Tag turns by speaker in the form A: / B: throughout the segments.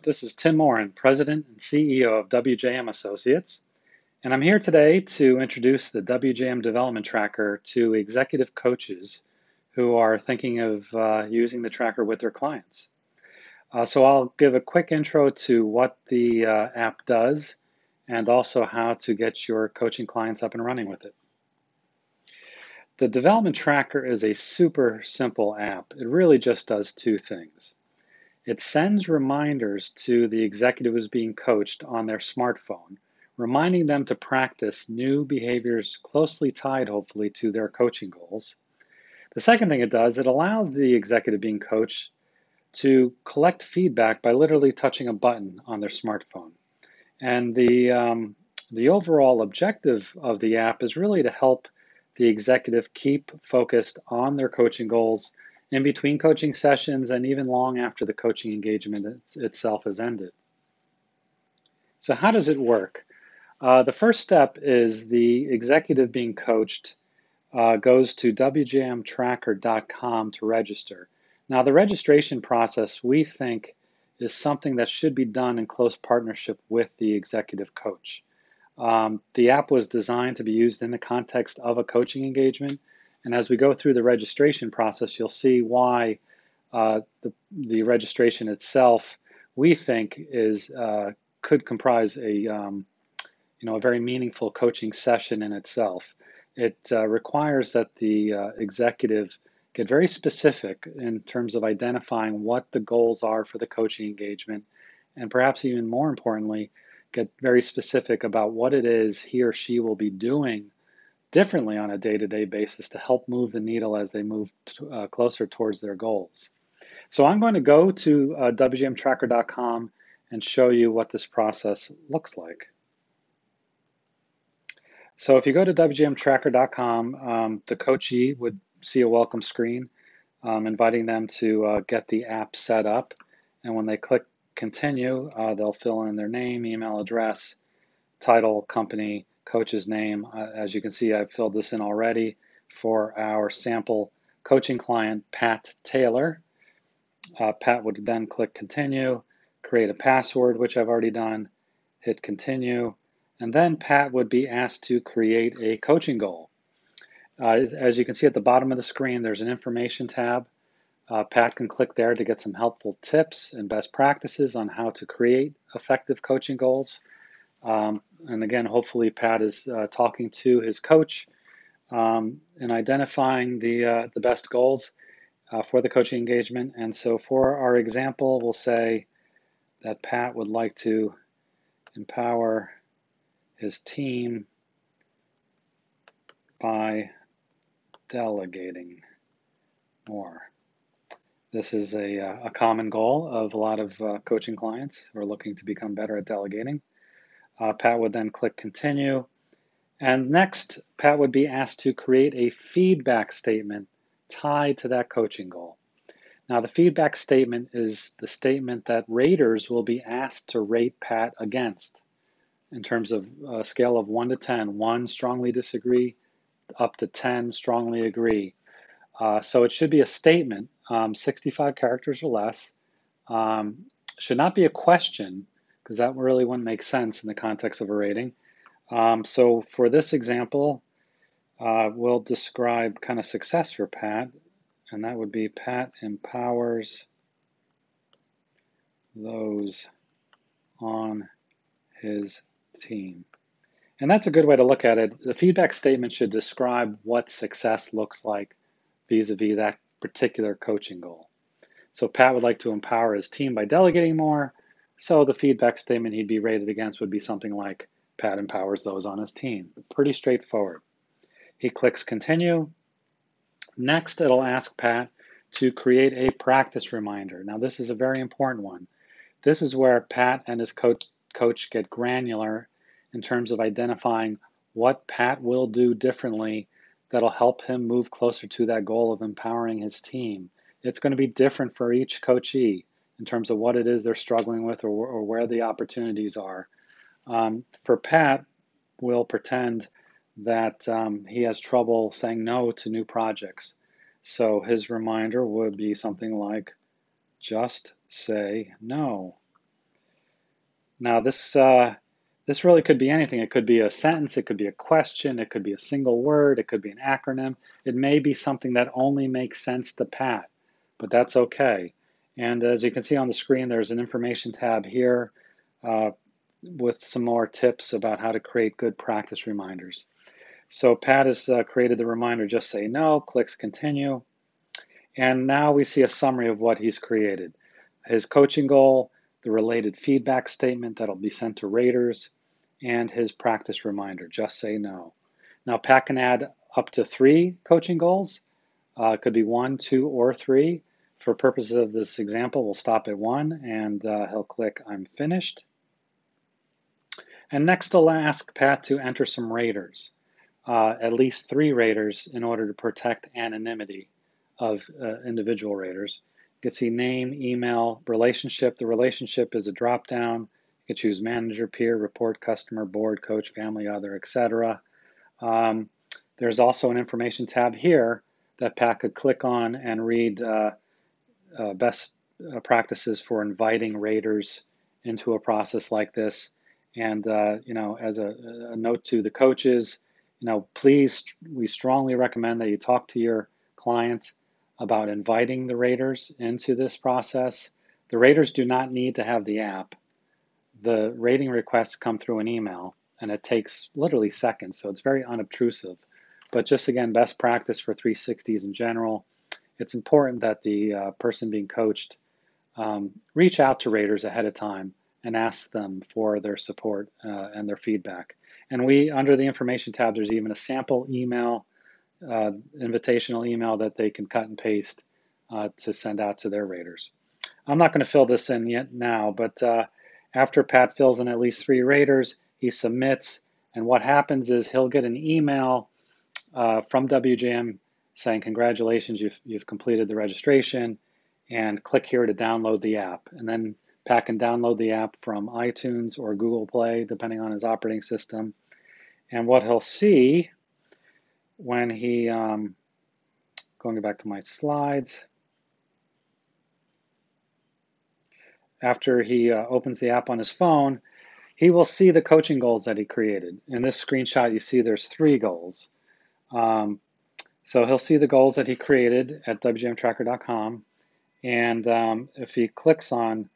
A: This is Tim Morin, President and CEO of WJM Associates, and I'm here today to introduce the WJM Development Tracker to executive coaches who are thinking of using the tracker with their clients. So I'll give a quick intro to what the app does and also how to get your coaching clients up and running with it. The Development Tracker is a super simple app. It really just does two things. It sends reminders to the executive who's being coached on their smartphone, reminding them to practice new behaviors closely tied, hopefully, to their coaching goals. The second thing it does, it allows the executive being coached to collect feedback by literally touching a button on their smartphone. And the overall objective of the app is really to help the executive keep focused on their coaching goals in between coaching sessions and even long after the coaching engagement itself has ended. So how does it work? The first step is the executive being coached goes to WJMtracker.com to register. Now, the registration process, we think, is something that should be done in close partnership with the executive coach. The app was designed to be used in the context of a coaching engagement, and as we go through the registration process, you'll see why the registration itself, we think, could comprise a very meaningful coaching session in itself. It requires that the executive get very specific in terms of identifying what the goals are for the coaching engagement, and perhaps even more importantly, get very specific about what it is he or she will be doing differently on a day-to-day basis to help move the needle as they move closer towards their goals. So I'm going to go to WJMtracker.com and show you what this process looks like. So if you go to WJMtracker.com, the coachee would see a welcome screen inviting them to get the app set up. And when they click continue, they'll fill in their name, email address, title, company, coach's name. As you can see, I've filled this in already for our sample coaching client, Pat Taylor. Pat would then click continue, create a password, which I've already done, hit continue, and then Pat would be asked to create a coaching goal. As you can see at the bottom of the screen, there's an information tab. Pat can click there to get some helpful tips and best practices on how to create effective coaching goals. And again, hopefully Pat is talking to his coach and identifying the best goals for the coaching engagement. And so for our example, we'll say that Pat would like to empower his team by delegating more. This is a common goal of a lot of coaching clients who are looking to become better at delegating. Pat would then click continue. And next, Pat would be asked to create a feedback statement tied to that coaching goal. Now, the feedback statement is the statement that raters will be asked to rate Pat against in terms of a scale of 1 to 10. 1, strongly disagree, up to 10, strongly agree. So it should be a statement, 65 characters or less. Should not be a question, because that really wouldn't make sense in the context of a rating. So for this example, we'll describe kind of success for Pat, and that would be Pat empowers those on his team. And that's a good way to look at it. The feedback statement should describe what success looks like vis-a-vis that particular coaching goal. So Pat would like to empower his team by delegating more. So the feedback statement he'd be rated against would be something like Pat empowers those on his team. Pretty straightforward. He clicks continue. Next, it'll ask Pat to create a practice reminder. Now, this is a very important one. This is where Pat and his coach get granular in terms of identifying what Pat will do differently that'll help him move closer to that goal of empowering his team. It's going to be different for each coachee in terms of what it is they're struggling with or where the opportunities are. For Pat, we'll pretend that he has trouble saying no to new projects. So his reminder would be something like, just say no. Now this really could be anything. It could be a sentence, it could be a question, it could be a single word, it could be an acronym. It may be something that only makes sense to Pat, but that's okay. And as you can see on the screen, there's an information tab here uh, with some more tips about how to create good practice reminders. So Pat has created the reminder, just say no, clicks continue. And now we see a summary of what he's created. His coaching goal, the related feedback statement that'll be sent to raters, and his practice reminder, just say no. Now Pat can add up to 3 coaching goals. It could be 1, 2, or 3. For purposes of this example, we'll stop at 1 and he'll click I'm finished. And next I'll ask Pat to enter some raters, at least 3 raters in order to protect anonymity of individual raters. You can see name, email, relationship. The relationship is a drop-down. You can choose manager, peer, report, customer, board, coach, family, other, etc. There's also an information tab here that Pat could click on and read best practices for inviting raters into a process like this. And as a note to the coaches, please, we strongly recommend that you talk to your client about inviting the raters into this process. The raters do not need to have the app. The rating requests come through an email, and it takes literally seconds, so it's very unobtrusive. But just again, best practice for 360s in general, it's important that the person being coached reach out to raters ahead of time and ask them for their support and their feedback. And under the information tab, there's even a sample email, invitational email that they can cut and paste to send out to their raters. I'm not going to fill this in yet now, but after Pat fills in at least 3 raters, he submits, and what happens is he'll get an email from WJM saying, congratulations, you've completed the registration, and click here to download the app. And then Pat can download the app from iTunes or Google Play, depending on his operating system. And what he'll see when he, going back to my slides, after he opens the app on his phone, he will see the coaching goals that he created. In this screenshot, you see there's 3 goals. So he'll see the goals that he created at WJMtracker.com. And if he clicks on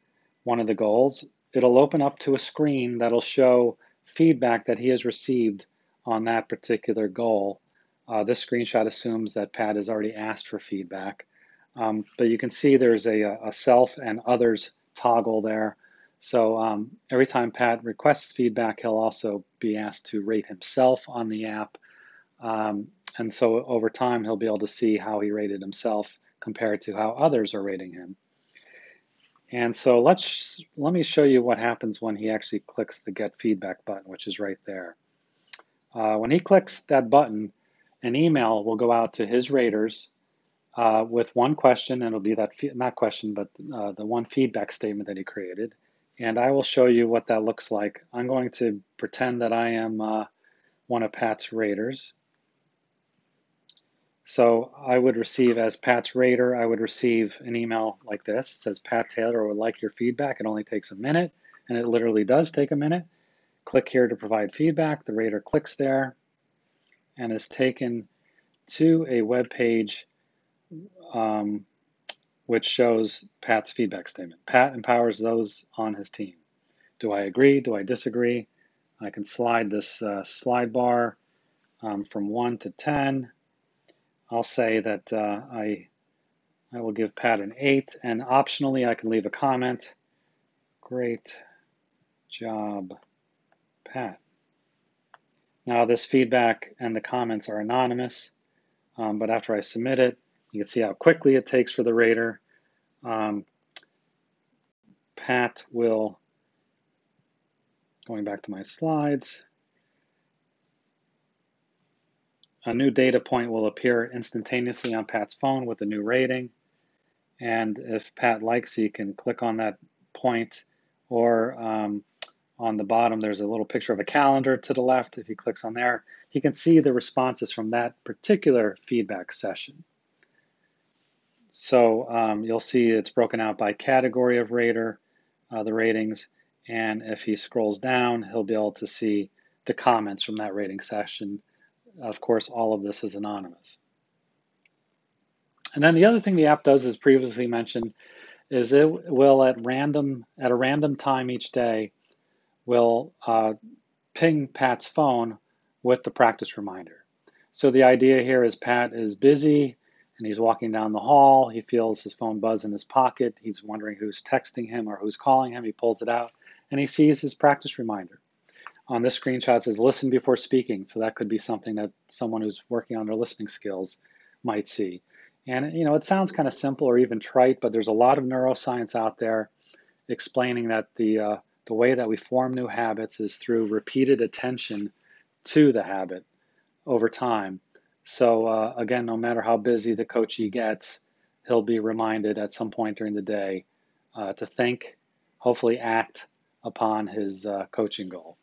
A: one of the goals, it'll open up to a screen that'll show feedback that he has received on that particular goal. This screenshot assumes that Pat has already asked for feedback. But you can see there's a self and others toggle there. So every time Pat requests feedback, he'll also be asked to rate himself on the app. And so over time, he'll be able to see how he rated himself compared to how others are rating him. And so let me show you what happens when he actually clicks the Get Feedback button, which is right there. When he clicks that button, an email will go out to his raters with one question, and it'll be that, not question, but the one feedback statement that he created. And I will show you what that looks like. I'm going to pretend that I am one of Pat's raters. So I would receive, as Pat's rater, I would receive an email like this. It says, Pat Taylor would like your feedback. It only takes a minute, and it literally does take a minute. Click here to provide feedback. The rater clicks there and is taken to a web page which shows Pat's feedback statement. Pat empowers those on his team. Do I agree? Do I disagree? I can slide this slide bar from 1 to 10. I'll say that I will give Pat an 8, and optionally I can leave a comment. Great job, Pat. Now this feedback and the comments are anonymous, but after I submit it, you can see how quickly it takes for the rater. Pat will, going back to my slides, a new data point will appear instantaneously on Pat's phone with a new rating. And if Pat likes, he can click on that point, or on the bottom, there's a little picture of a calendar to the left. If he clicks on there, he can see the responses from that particular feedback session. So you'll see it's broken out by category of rater, the ratings, And if he scrolls down, he'll be able to see the comments from that rating session. Of course, all of this is anonymous. And then the other thing the app does, as previously mentioned, is it will at a random time each day will ping Pat's phone with the practice reminder. So the idea here is Pat is busy and he's walking down the hall. He feels his phone buzz in his pocket. He's wondering who's texting him or who's calling him. He pulls it out and he sees his practice reminder. On this screenshot it says listen before speaking. So that could be something that someone who's working on their listening skills might see. And it sounds kind of simple or even trite, but there's a lot of neuroscience out there explaining that the way that we form new habits is through repeated attention to the habit over time. So again, no matter how busy the coachee gets, he'll be reminded at some point during the day to think, hopefully act upon his coaching goal.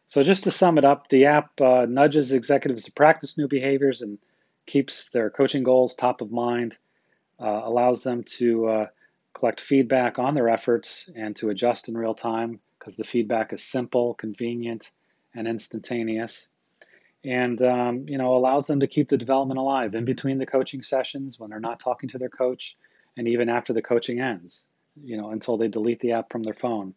A: So just to sum it up, the app nudges executives to practice new behaviors and keeps their coaching goals top of mind, allows them to collect feedback on their efforts and to adjust in real time because the feedback is simple, convenient, and instantaneous. And allows them to keep the development alive in between the coaching sessions when they're not talking to their coach, and even after the coaching ends, until they delete the app from their phone.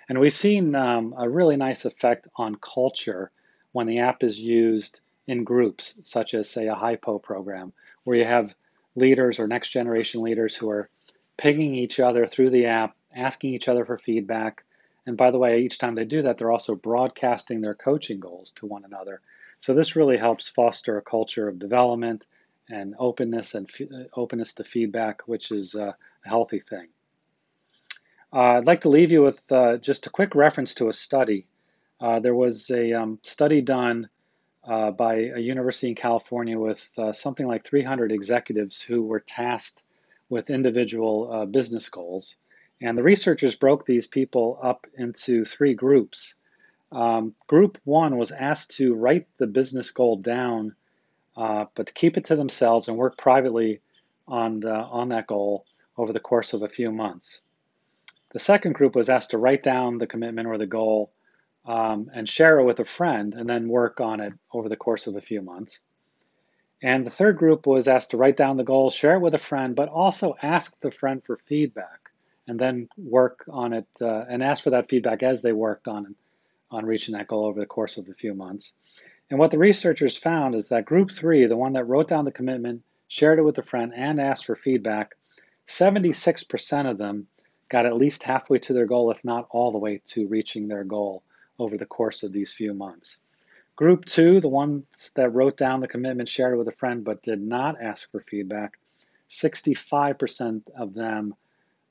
A: And we've seen a really nice effect on culture when the app is used in groups, such as, say, a HIPO program, where you have leaders or next generation leaders who are pinging each other through the app, asking each other for feedback. And by the way, each time they do that, they're also broadcasting their coaching goals to one another. So this really helps foster a culture of development and openness to feedback, which is a healthy thing. I'd like to leave you with just a quick reference to a study. There was a study done by a university in California with something like 300 executives who were tasked with individual business goals. And the researchers broke these people up into three groups. Group one was asked to write the business goal down, but to keep it to themselves and work privately on that goal over the course of a few months. The second group was asked to write down the commitment or the goal and share it with a friend and then work on it over the course of a few months. And the third group was asked to write down the goal, share it with a friend, but also ask the friend for feedback and then work on it and ask for that feedback as they worked on reaching that goal over the course of a few months. And what the researchers found is that group three, the one that wrote down the commitment, shared it with a friend, and asked for feedback, 76% of them got at least halfway to their goal, if not all the way to reaching their goal over the course of these few months. Group two, the ones that wrote down the commitment, shared it with a friend, but did not ask for feedback, 65% of them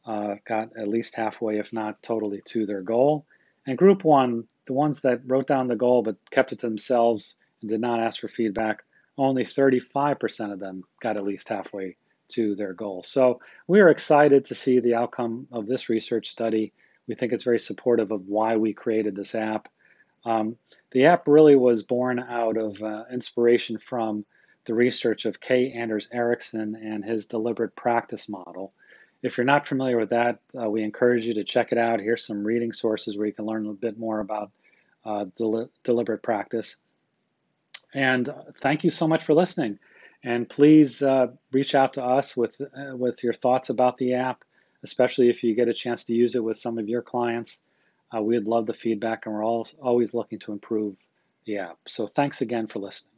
A: got at least halfway, if not totally, to their goal. And group one, the ones that wrote down the goal but kept it to themselves and did not ask for feedback, only 35% of them got at least halfway to their goal. So we are excited to see the outcome of this research study. We think it's very supportive of why we created this app. The app really was born out of inspiration from the research of K. Anders Ericsson and his deliberate practice model. If you're not familiar with that, we encourage you to check it out. Here's some reading sources where you can learn a bit more about deliberate practice. And thank you so much for listening. And please reach out to us with your thoughts about the app, especially if you get a chance to use it with some of your clients. We'd love the feedback, and we're always looking to improve the app. So thanks again for listening.